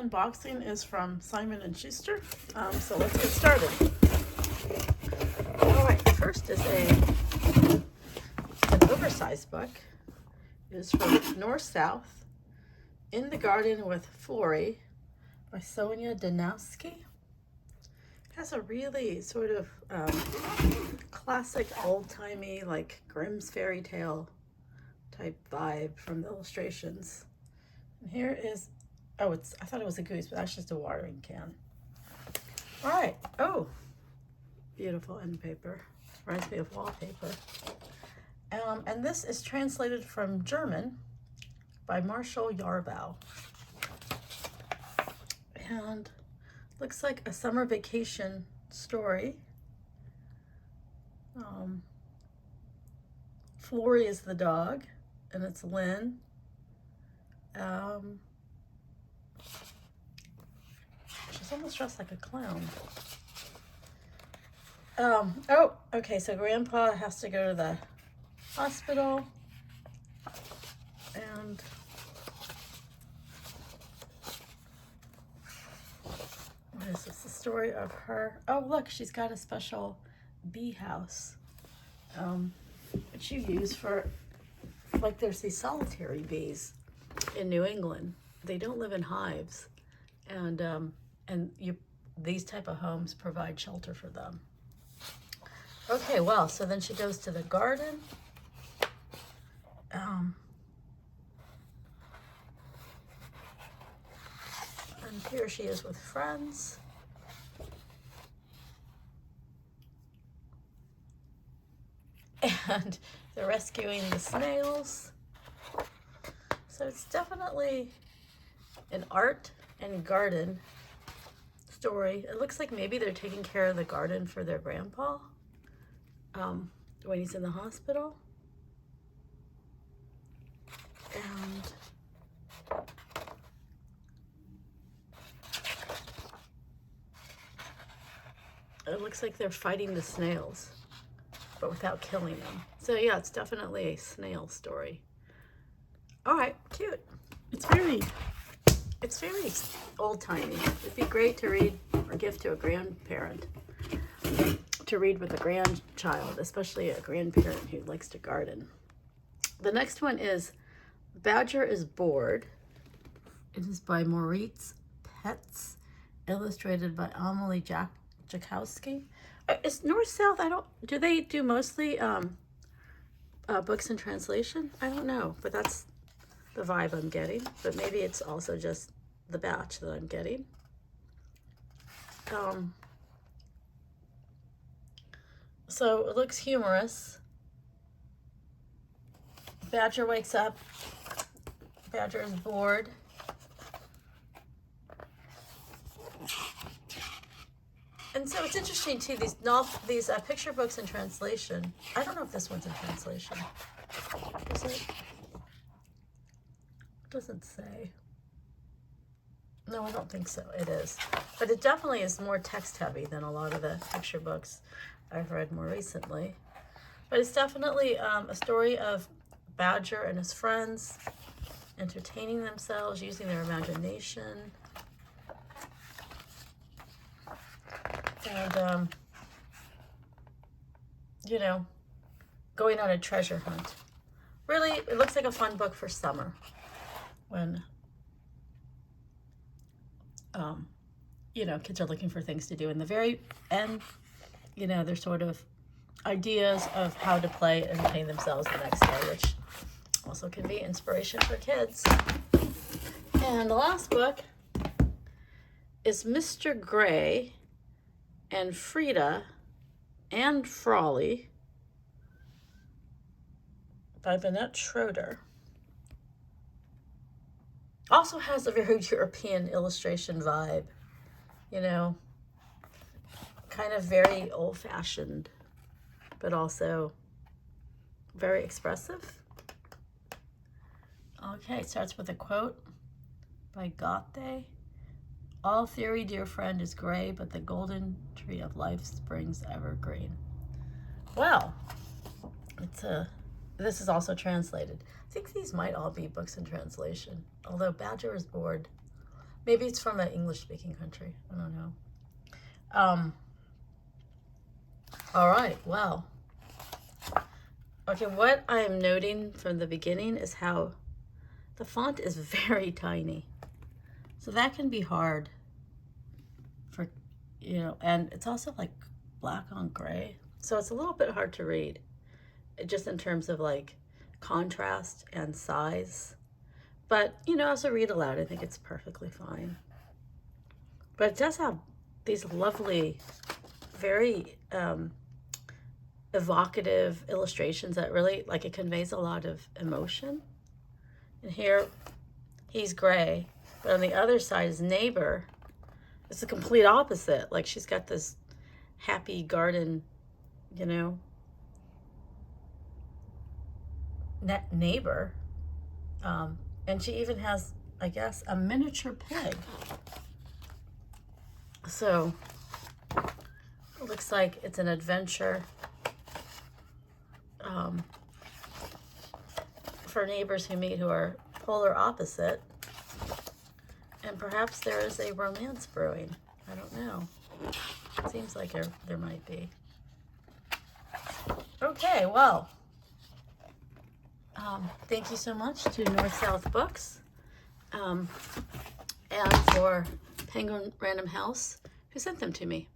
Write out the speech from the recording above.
unboxing is from Simon & Schuster, so let's get started. All right, first is an oversized book. It is from North South, In the Garden with Flori by Sonja Danowski. It has a really sort of classic, old-timey, like Grimm's fairy tale type vibe from the illustrations. And here is, I thought it was a goose, but that's just a watering can. All right, oh, beautiful end paper. Reminds me of wallpaper. And this is translated from German by Marshall Yarbow. And looks like a summer vacation story. Flori is the dog, and it's Lynn. She's almost dressed like a clown. Oh, okay, so Grandpa has to go to the hospital, and what is this? The story of her. Oh, look, she's got a special bee house, which you use for, like, there's these solitary bees in New England. They don't live in hives, and these type of homes provide shelter for them. Okay, well, so then she goes to the garden. And here she is with friends. And they're rescuing the snails. So it's definitely an art and garden story. It looks like maybe they're taking care of the garden for their grandpa when he's in the hospital. And it looks like they're fighting the snails, but without killing them. So yeah, it's definitely a snail story. All right, cute. It's very old-timey. It'd be great to read or gift to a grandparent, to read with a grandchild, especially a grandparent who likes to garden. The next one is Badger is Bored. It is by Moritz, Petz, illustrated by Amelie, Jackowski. Is North South, do they do mostly books in translation? I don't know, but that's the vibe I'm getting. But maybe it's also just the batch that I'm getting. So it looks humorous. Badger wakes up. Badger is bored. And so it's interesting too, these picture books in translation. I don't know if this one's in translation. Is it? It doesn't say. No, I don't think so. It is. But it definitely is more text heavy than a lot of the picture books I've read more recently. But it's definitely a story of Badger and his friends entertaining themselves, using their imagination. And, going on a treasure hunt. Really, it looks like a fun book for summer when, kids are looking for things to do. In the very end, there's sort of ideas of how to play and entertain themselves the next day, which also can be inspiration for kids. And the last book is Mr. Gray and Frieda and Frolie by Binette Schroeder. Also has a very European illustration vibe, kind of very old-fashioned, but also very expressive. Okay, it starts with a quote by Goethe. All theory, dear friend, is gray, but the golden tree of life springs evergreen. Well, this is also translated. I think these might all be books in translation, although Badger is Bored Maybe it's from an English-speaking country. I don't know. All right, well. Okay, what I am noting from the beginning is how the font is very tiny. So that can be hard for, you know, and it's also like black on gray. So it's a little bit hard to read, just in terms of like contrast and size. But, you know, as a read aloud, I think it's perfectly fine. But it does have these lovely, very evocative illustrations that really, like, it conveys a lot of emotion. And here, he's gray. But on the other side, his neighbor, it's the complete opposite. Like, she's got this happy garden, you know, neighbor. And she even has, I guess, a miniature pig. So it looks like it's an adventure for neighbors who meet who are polar opposite. And perhaps there is a romance brewing. I don't know. It seems like there might be. Okay, well, thank you so much to North South Books and for Penguin Random House who sent them to me.